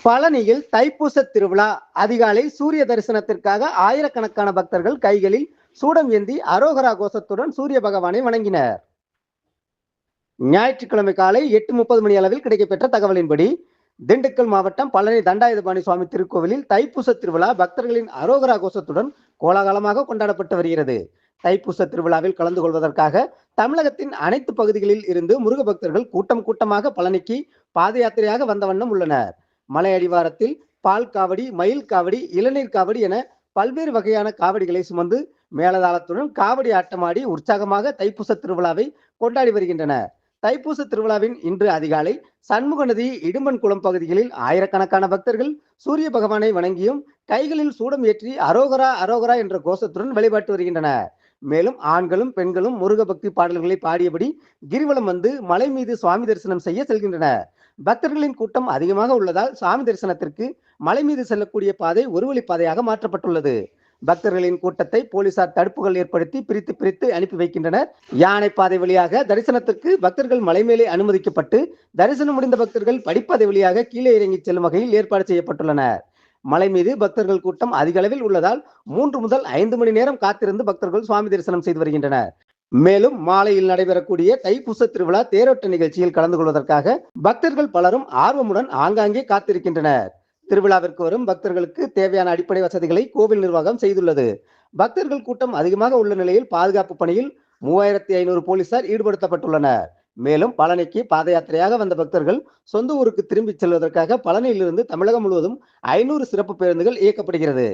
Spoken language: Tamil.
பழனியில் தைப்பூச திருவிழா அதிகாலை சூரிய தரிசனத்திற்காக ஆயிரக்கணக்கான பக்தர்கள் கைகளில் சூடம் ஏந்தி அரோகரா கோஷத்துடன் சூரிய பகவானை வணங்கினர். ஞாயிற்றுக்கிழமை காலை 8:30 மணி அளவில் கிடைக்கப்பெற்ற தகவலின்படி திண்டுக்கல் மாவட்டம் பழனி தண்டாயுதபாணி சுவாமி திருக்கோவிலில் தைப்பூச திருவிழா பக்தர்களின் அரோகரா கோஷத்துடன் கோலாகலமாக கொண்டாடப்பட்டு வருகிறது. தைப்பூச திருவிழாவில் கலந்து கொள்வதற்காக தமிழகத்தின் அனைத்து பகுதிகளில் இருந்து முருக பக்தர்கள் கூட்டம் கூட்டமாக பழனிக்கு பாத யாத்திரையாக வந்த வண்ணம் உள்ளனர். மலை அடிவாரத்தில் பால் காவடி, மயில் காவடி, இளநீர் காவடி என பல்வேறு வகையான காவடிகளை சுமந்து மேலதாளத்துடன் காவடி ஆட்டமாடி உற்சாகமாக தைப்பூச திருவிழாவை கொண்டாடி வருகின்றனர். தைப்பூச திருவிழாவின் இன்று அதிகாலை சண்முக நதி இடும்பன்குளம் பகுதிகளில் ஆயிரக்கணக்கான பக்தர்கள் சூரிய பகவானை வணங்கியும் கைகளில் சூடம் ஏற்றி அரோகரா அரோகரா என்ற கோஷத்துடன் வழிபாட்டு வருகின்றனர். மேலும் ஆண்களும் பெண்களும் முருக பக்தி பாடல்களை பாடியபடி கிரிவலம் வந்து மலை மீது சுவாமி தரிசனம் செய்ய செல்கின்றனர். பக்தர்களின் கூட்டம் அதிகமாக உள்ளதால் சாமி தரிசனத்திற்கு மலை மீது செல்லக்கூடிய பாதை ஒரு வழி பாதையாக மாற்றப்பட்டுள்ளது. பக்தர்களின் கூட்டத்தை போலீசார் தடுப்புகள் ஏற்படுத்தி பிரித்து அனுப்பி வைக்கின்றனர். யானை பாதை வழியாக தரிசனத்திற்கு பக்தர்கள் மலை மேலே அனுமதிக்கப்பட்டு தரிசனம் முடிந்த பக்தர்கள் படிப்பாதை வழியாக கீழே இறங்கி செல்லும் வகையில் ஏற்பாடு செய்யப்பட்டுள்ளனர். மலை மீது பக்தர்கள் கூட்டம் அதிக அளவில் உள்ளதால் 3 முதல் 5 மணி நேரம் காத்திருந்து பக்தர்கள் சுவாமி தரிசனம் செய்து வருகின்றனர். மேலும் மாலையில் நடைபெறக்கூடிய தைப்பூச திருவிழா தேரோட்ட நிகழ்ச்சியில் கலந்து கொள்வதற்காக பக்தர்கள் பலரும் ஆர்வமுடன் ஆங்காங்கே காத்திருக்கின்றனர். திருவிழாவிற்கு வரும் பக்தர்களுக்கு தேவையான அடிப்படை வசதிகளை கோவில் நிர்வாகம் செய்துள்ளது. பக்தர்கள் கூட்டம் அதிகமாக உள்ள நிலையில் பாதுகாப்பு பணியில் 3500 போலீசார் ஈடுபடுத்தப்பட்டுள்ளனர். மேலும் பழனிக்கு பாத யாத்திரையாக வந்த பக்தர்கள் சொந்த ஊருக்கு திரும்பி செல்வதற்காக பழனியிலிருந்து தமிழகம் முழுவதும் 500 சிறப்பு பேருந்துகள் இயக்கப்படுகிறது.